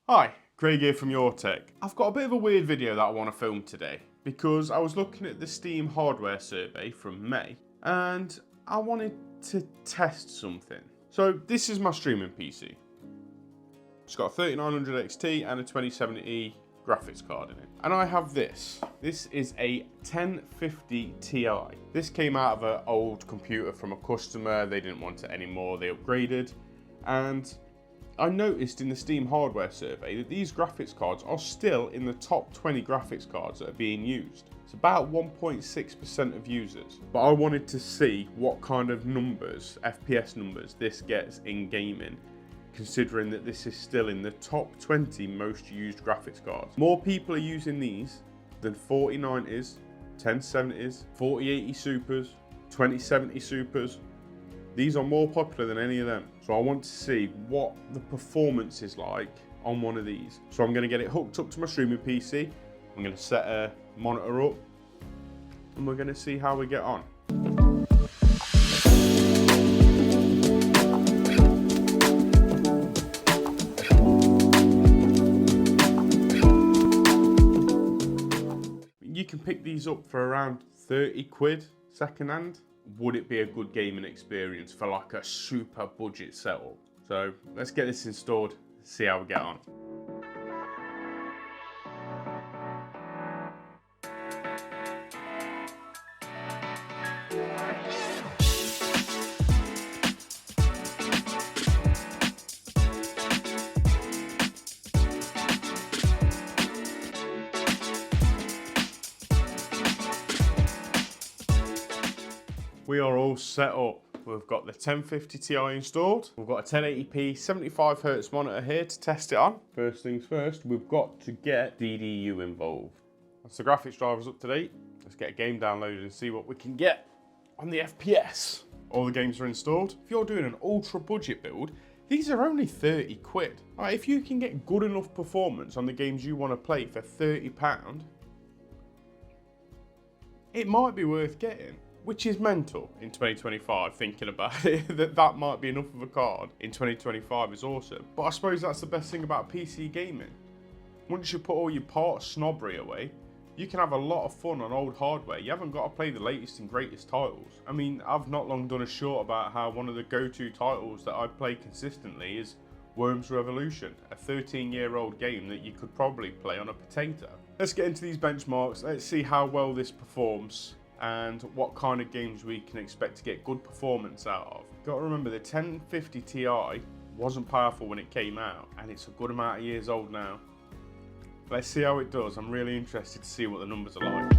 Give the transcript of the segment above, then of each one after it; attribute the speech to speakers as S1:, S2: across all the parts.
S1: Hi, Craig here from Your Tech. I've got a bit of a weird video that I want to film today because I was looking at the Steam hardware survey from May and I wanted to test something. So this is my streaming PC. It's got a 3900 XT and a 2070 graphics card in it. And I have this. This is a 1050 Ti. This came out of an old computer from a customer. They didn't want it anymore. They upgraded. And I noticed in the Steam hardware survey that these graphics cards are still in the top 20 graphics cards that are being used. It's about 1.6% of users. But I wanted to see what kind of numbers, FPS numbers, this gets in gaming, considering that this is still in the top 20 most used graphics cards. More people are using these than 4090s, 1070s, 4080 Supers, 2070 Supers. These are more popular than any of them. So I want to see what the performance is like on one of these. So I'm going to get it hooked up to my streaming PC. I'm going to set a monitor up and we're going to see how we get on. You can pick these up for around 30 quid second hand. Would it be a good gaming experience for like a super budget setup? So let's get this installed, see how we get on. We are all set up. We've got the 1050 Ti installed. We've got a 1080p 75Hz monitor here to test it on. First things first, we've got to get DDU involved. Once the graphics driver's up to date, let's get a game downloaded and see what we can get on the FPS. All the games are installed. If you're doing an ultra budget build, these are only 30 quid. All right, if you can get good enough performance on the games you want to play for £30, it might be worth getting. Which is mental in 2025, thinking about it, that might be enough of a card in 2025 is awesome. But I suppose that's the best thing about PC gaming. Once you put all your parts snobbery away, you can have a lot of fun on old hardware. You haven't got to play the latest and greatest titles. I mean, I've not long done a short about how one of the go-to titles that I play consistently is Worms Revolution, a 13-year-old game that you could probably play on a potato. Let's get into these benchmarks. Let's see how well this performs and what kind of games we can expect to get good performance out of. Got to remember, the 1050 Ti wasn't powerful when it came out, and it's a good amount of years old now. Let's see how it does. I'm really interested to see what the numbers are like.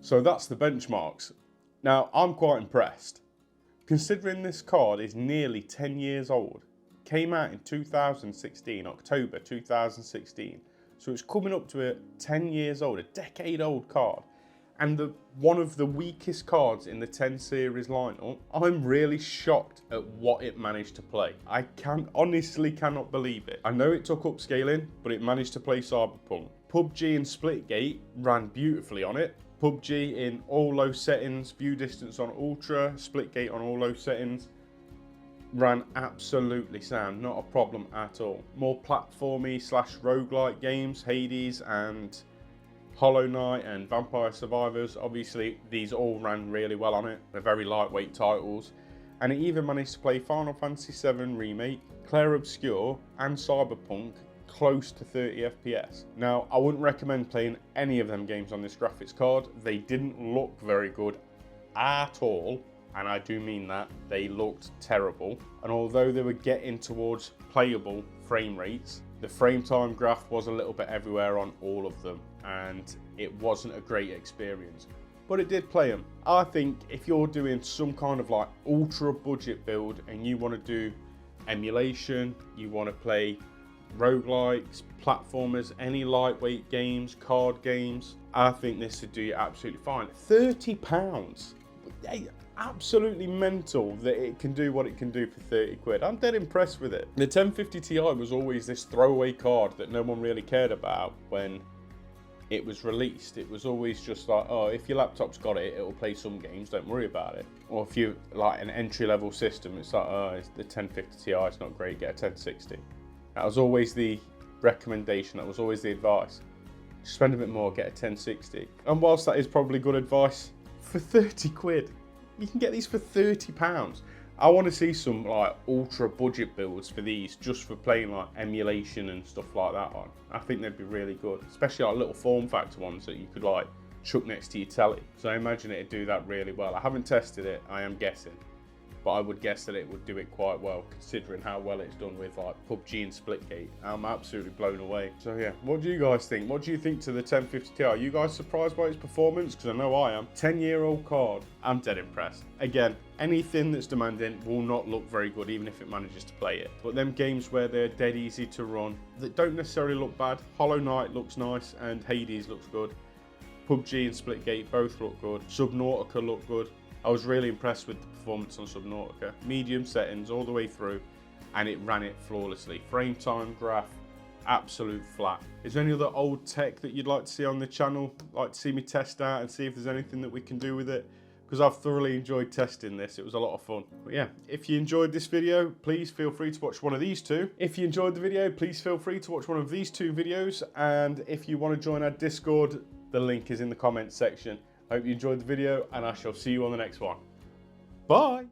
S1: So that's the benchmarks. Now, I'm quite impressed. Considering this card is nearly 10 years old, came out in 2016, October 2016. So it's coming up to 10 years old, a decade old card. And one of the weakest cards in the 10 series lineup. I'm really shocked at what it managed to play. I honestly cannot believe it. I know it took upscaling, but it managed to play Cyberpunk. PUBG and Splitgate ran beautifully on it. PUBG in all low settings, view distance on ultra, Splitgate on all low settings, ran absolutely sound, not a problem at all. More platformy / roguelike games, Hades and Hollow Knight and Vampire Survivors, obviously these all ran really well on it. They're very lightweight titles. And it even managed to play Final Fantasy VII Remake, Clair Obscur and Cyberpunk close to 30 FPS. Now, I wouldn't recommend playing any of them games on this graphics card. They didn't look very good at all, and I do mean that. They looked terrible. And although they were getting towards playable frame rates, the frame time graph was a little bit everywhere on all of them, and it wasn't a great experience. But it did play them. I think if you're doing some kind of like ultra budget build and you want to do emulation, you want to play roguelikes, platformers, any lightweight games, card games, I think this would do you absolutely fine. £30. Absolutely mental that it can do what it can do for 30 quid. I'm dead impressed with it. The 1050 Ti was always this throwaway card that no one really cared about when it was released. It was always just like, oh, if your laptop's got it, it'll play some games, don't worry about it. Or if you like an entry-level system, it's like, oh, it's the 1050 Ti, it's not great, get a 1060. That was always the recommendation, that was always the advice. Spend a bit more, get a 1060. And whilst that is probably good advice, for 30 quid, you can get these for £30. I want to see some like ultra budget builds for these, just for playing like emulation and stuff like that on. I think they'd be really good, especially like little form factor ones that you could like chuck next to your telly. So I imagine it'd do that really well. I haven't tested it, I am guessing, but I would guess that it would do it quite well, considering how well it's done with like PUBG and Splitgate. I'm absolutely blown away. So yeah, what do you guys think? What do you think to the 1050 Ti? Are you guys surprised by its performance? Because I know I am. 10-year-old card, I'm dead impressed. Again, anything that's demanding will not look very good, even if it manages to play it. But them games where they're dead easy to run, that don't necessarily look bad. Hollow Knight looks nice and Hades looks good. PUBG and Splitgate both look good. Subnautica look good. I was really impressed with the performance on Subnautica. Medium settings all the way through, and it ran it flawlessly. Frame time graph, absolute flat. Is there any other old tech that you'd like to see on the channel? Like to see me test out and see if there's anything that we can do with it? Because I've thoroughly enjoyed testing this. It was a lot of fun. But yeah, if you enjoyed this video, please feel free to watch one of these two. If you enjoyed the video, please feel free to watch one of these two videos. And if you want to join our Discord, the link is in the comments section. I hope you enjoyed the video, and I shall see you on the next one. Bye!